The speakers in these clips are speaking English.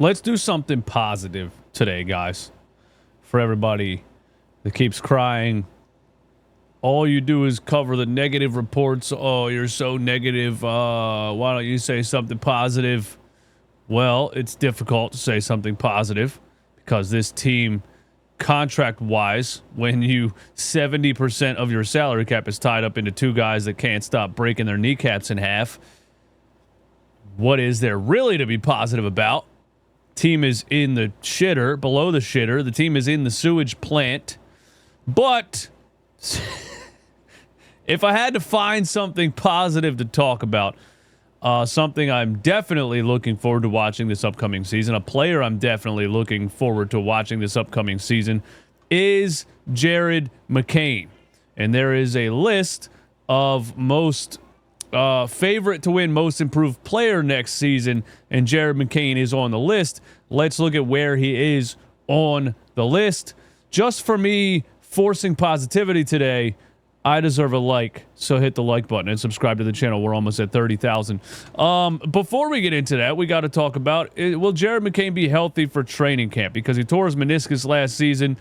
Let's do something positive today, guys. For everybody that keeps crying, all you do is cover the negative reports. Oh, you're so negative. Why don't you say something positive? Well, it's difficult to say something positive because this team, contract-wise, when you 70% of your salary cap is tied up into two guys that can't stop breaking their kneecaps in half, what is there really to be positive about? Team is in the shitter, below the shitter. The team is in the sewage plant. But if I had to find something positive to talk about, something I'm definitely looking forward to watching this upcoming season, a player I'm definitely looking forward to watching this upcoming season, is Jared McCain. And there is a list of most favorite to win most improved player next season, and Jared McCain is on the list. Let's look at where he is on the list. Just for me forcing positivity today, I deserve a like, so hit the like button and subscribe to the channel. We're almost at 30,000. Before we get into that, we got to talk about, will Jared McCain be healthy for training camp? Because he tore his meniscus last season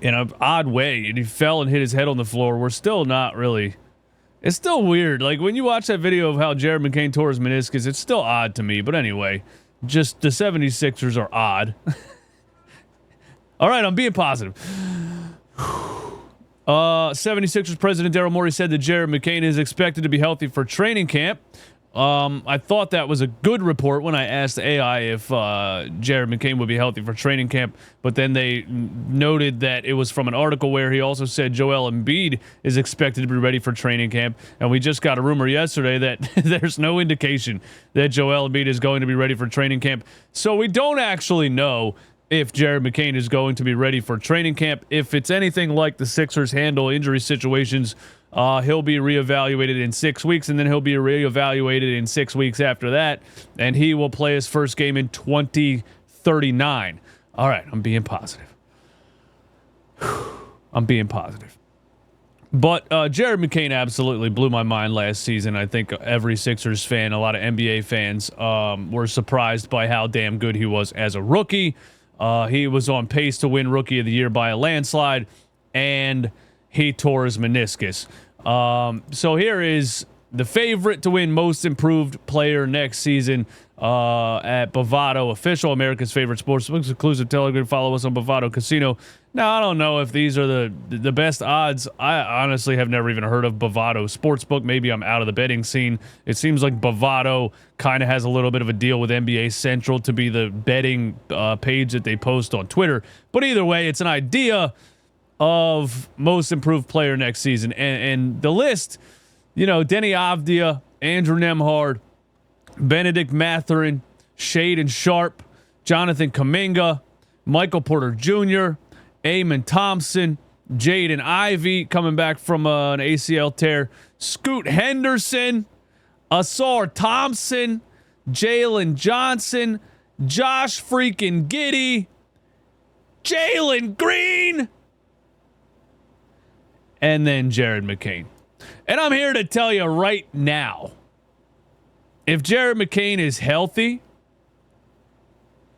in an odd way, and he fell and hit his head on the floor. We're still not really... It's still weird. Like, when you watch that video of how Jared McCain tore his meniscus, it's still odd to me. But anyway, just the 76ers are odd. All right, I'm being positive. 76ers president Daryl Morey said that Jared McCain is expected to be healthy for training camp. I thought that was a good report when I asked AI if Jared McCain would be healthy for training camp, but then they noted that it was from an article where he also said Joel Embiid is expected to be ready for training camp, and we just got a rumor yesterday that there's no indication that Joel Embiid is going to be ready for training camp. So we don't actually know if Jared McCain is going to be ready for training camp. If it's anything like the Sixers handle injury situations, he'll be reevaluated in 6 weeks, and then he'll be reevaluated in 6 weeks after that, and he will play his first game in 2039. All right, I'm being positive. I'm being positive. But Jared McCain absolutely blew my mind last season. I think every Sixers fan, a lot of NBA fans, were surprised by how damn good he was as a rookie. He was on pace to win Rookie of the Year by a landslide, and he tore his meniscus. So here is the favorite to win most improved player next season at Bovado Official, America's favorite sportsbook exclusive Telegram. Follow us on Bovado Casino. Now, I don't know if these are the best odds. I honestly have never even heard of Bovado Sportsbook. Maybe I'm out of the betting scene. It seems like Bovado kind of has a little bit of a deal with NBA Central to be the betting page that they post on Twitter. But either way, it's an idea of most improved player next season. And the list, you know, Denny Avdia, Andrew Nembhard, Benedict Mathurin, Shaedon Sharpe, Jonathan Kuminga, Michael Porter Jr., Eamon Thompson, Jaden Ivey coming back from an ACL tear, Scoot Henderson, Asar Thompson, Jalen Johnson, Josh freaking Giddey, Jalen Green, and then Jared McCain. And I'm here to tell you right now, if Jared McCain is healthy,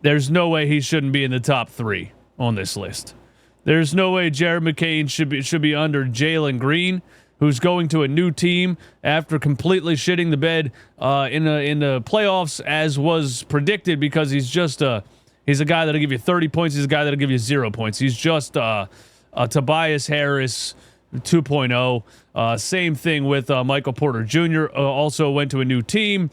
there's no way he shouldn't be in the top 3 on this list. There's no way Jared McCain should be under Jalen Green, who's going to a new team after completely shitting the bed in the playoffs, as was predicted, because he's a guy that'll give you 30 points. He's a guy that'll give you 0 points. He's just a Tobias Harris 2.0. Same thing with Michael Porter Jr. Also went to a new team.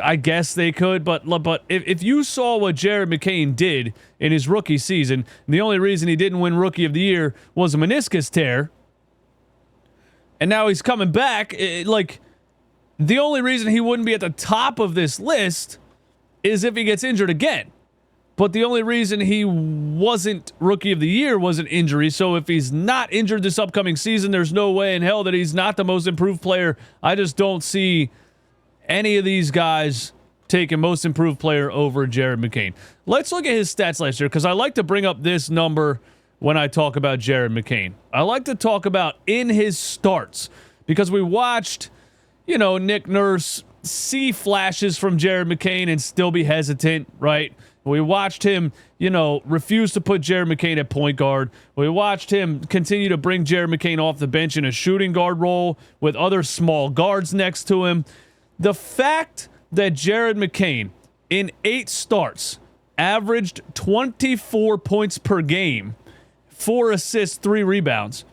I guess they could, but if you saw what Jared McCain did in his rookie season, and the only reason he didn't win Rookie of the Year was a meniscus tear, and now he's coming back, the only reason he wouldn't be at the top of this list is if he gets injured again. But the only reason he wasn't Rookie of the Year was an injury. So if he's not injured this upcoming season, there's no way in hell that he's not the most improved player. I just don't see any of these guys taking most improved player over Jared McCain. Let's look at his stats last year, because I like to bring up this number when I talk about Jared McCain. I like to talk about in his starts, because we watched, Nick Nurse see flashes from Jared McCain and still be hesitant, right? We watched him, refuse to put Jared McCain at point guard. We watched him continue to bring Jared McCain off the bench in a shooting guard role with other small guards next to him. The fact that Jared McCain in 8 starts averaged 24 points per game, 4 assists, 3 rebounds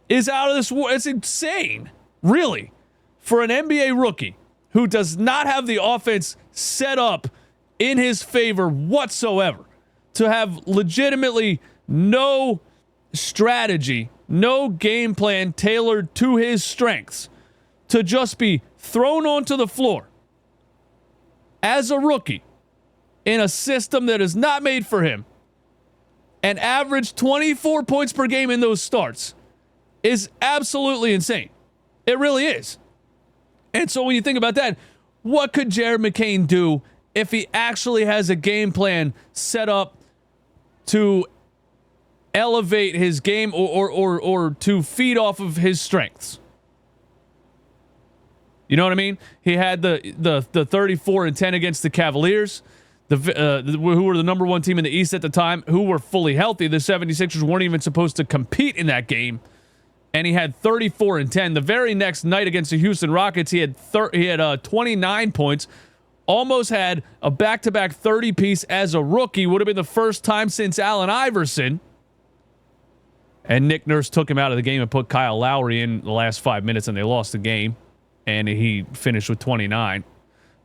is out of this world. It's insane, really, for an NBA rookie who does not have the offense set up in his favor whatsoever, to have legitimately no strategy, no game plan tailored to his strengths, to just be thrown onto the floor as a rookie in a system that is not made for him and average 24 points per game in those starts is absolutely insane. It really is. And so when you think about that, what could Jared McCain do if he actually has a game plan set up to elevate his game or to feed off of his strengths? You know what I mean? He had the 34 and 10 against the Cavaliers, who were the number 1 team in the East at the time, who were fully healthy. The 76ers weren't even supposed to compete in that game. And he had 34 and 10. The very next night against the Houston Rockets, he had 29 points. Almost had a back-to-back 30-piece as a rookie. Would have been the first time since Allen Iverson. And Nick Nurse took him out of the game and put Kyle Lowry in the last 5 minutes, and they lost the game. And he finished with 29.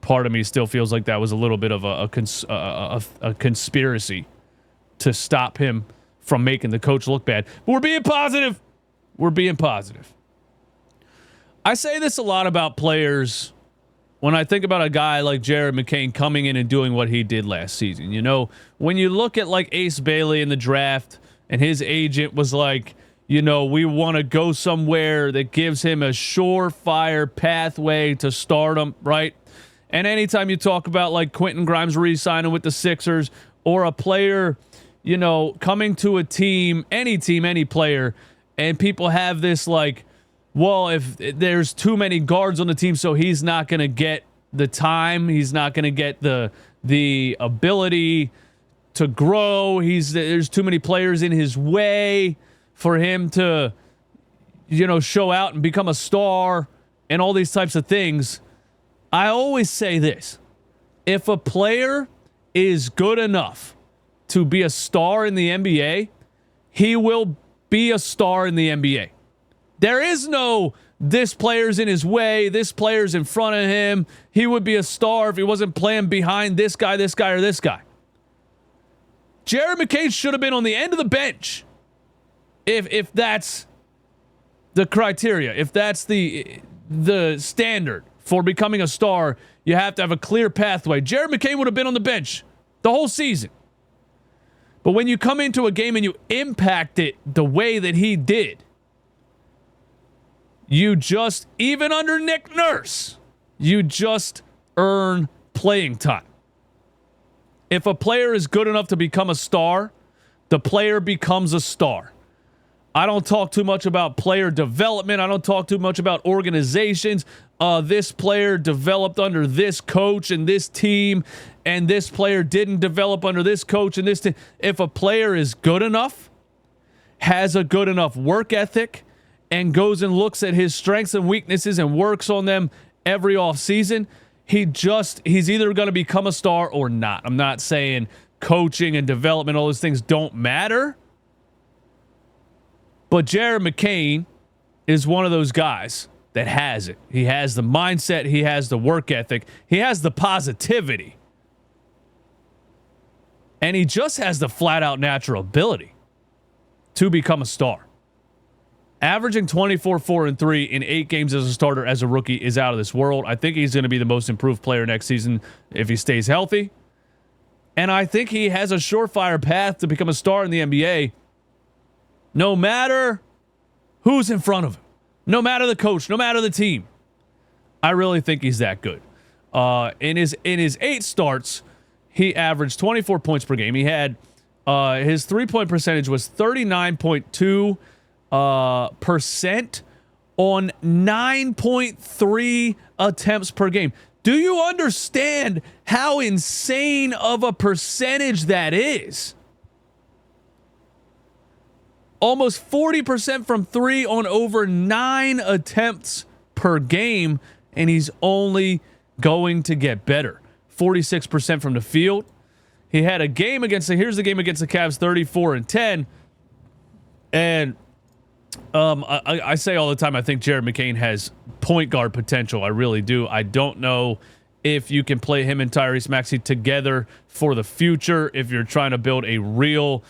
Part of me still feels like that was a little bit of a conspiracy to stop him from making the coach look bad. But we're being positive. We're being positive. I say this a lot about players when I think about a guy like Jared McCain coming in and doing what he did last season. When you look at like Ace Bailey in the draft and his agent was like, we want to go somewhere that gives him a surefire pathway to stardom, right? And anytime you talk about like Quentin Grimes re-signing with the Sixers or a player, coming to a team, any player, and people have this like, well, if there's too many guards on the team, so he's not going to get the time, he's not going to get the ability to grow. There's too many players in his way for him to, show out and become a star and all these types of things. I always say this: if a player is good enough to be a star in the NBA, he will be a star in the NBA. There is no, this player's in his way, this player's in front of him. He would be a star if he wasn't playing behind this guy, or this guy. Jared McCain should have been on the end of the bench if that's the criteria, if that's the standard for becoming a star. You have to have a clear pathway. Jared McCain would have been on the bench the whole season. But when you come into a game and you impact it the way that he did, you just, even under Nick Nurse, you just earn playing time. If a player is good enough to become a star, the player becomes a star. I don't talk too much about player development. I don't talk too much about organizations. This player developed under this coach and this team, and this player didn't develop under this coach and this team. If a player is good enough, has a good enough work ethic, and goes and looks at his strengths and weaknesses and works on them every offseason, he's either going to become a star or not. I'm not saying coaching and development, all those things don't matter. But Jared McCain is one of those guys that has it. He has the mindset. He has the work ethic. He has the positivity. And he just has the flat-out natural ability to become a star. Averaging 24, 4, and 3 in 8 games as a starter as a rookie is out of this world. I think he's going to be the most improved player next season if he stays healthy. And I think he has a surefire path to become a star in the NBA, no matter who's in front of him, no matter the coach, no matter the team. I really think he's that good. In his 8 starts, he averaged 24 points per game. He had his 3-point percentage was 39.2%, on 9.3 attempts per game. Do you understand how insane of a percentage that is? Almost 40% from 3 on over 9 attempts per game, and he's only going to get better. 46% from the field. He had a game against here's the game against the Cavs, 34-10. And I say all the time, I think Jared McCain has point guard potential. I really do. I don't know if you can play him and Tyrese Maxey together for the future, if you're trying to build a real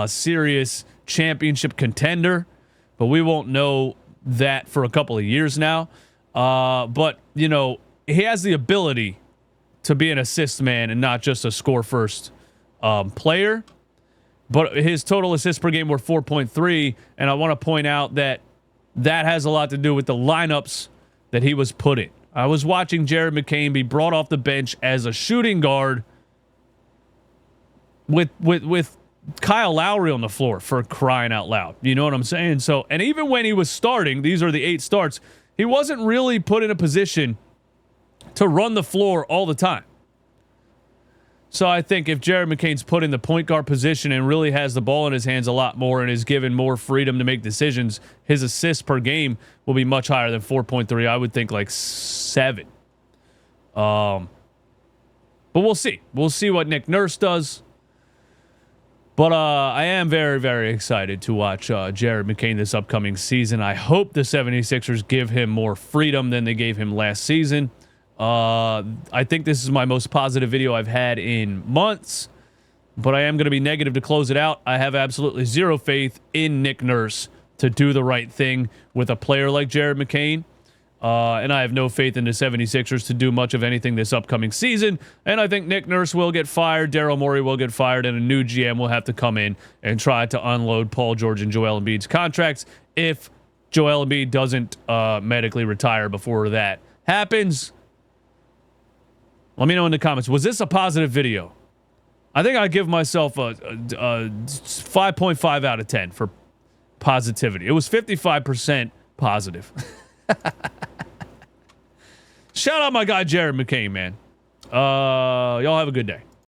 serious championship contender, but we won't know that for a couple of years now. But, you know, he has the ability to be an assist man and not just a score first player. But his total assists per game were 4.3, and I want to point out that that has a lot to do with the lineups that he was put in. I was watching Jared McCain be brought off the bench as a shooting guard with Kyle Lowry on the floor, for crying out loud. You know what I'm saying? So, and even when he was starting, these are the 8 starts, he wasn't really put in a position to run the floor all the time. So I think if Jared McCain's put in the point guard position and really has the ball in his hands a lot more and is given more freedom to make decisions, his assists per game will be much higher than 4.3. I would think like 7. But we'll see. We'll see what Nick Nurse does. But I am very, very excited to watch Jared McCain this upcoming season. I hope the 76ers give him more freedom than they gave him last season. I think this is my most positive video I've had in months, but I am going to be negative to close it out. I have absolutely zero faith in Nick Nurse to do the right thing with a player like Jared McCain. And I have no faith in the 76ers to do much of anything this upcoming season. And I think Nick Nurse will get fired, Daryl Morey will get fired, and a new GM will have to come in and try to unload Paul George and Joel Embiid's contracts if Joel Embiid doesn't medically retire before that happens. Let me know in the comments. Was this a positive video? I think I'd give myself a 5.5 out of 10 for positivity. It was 55% positive. Shout out my guy Jared McCain, man. Y'all have a good day.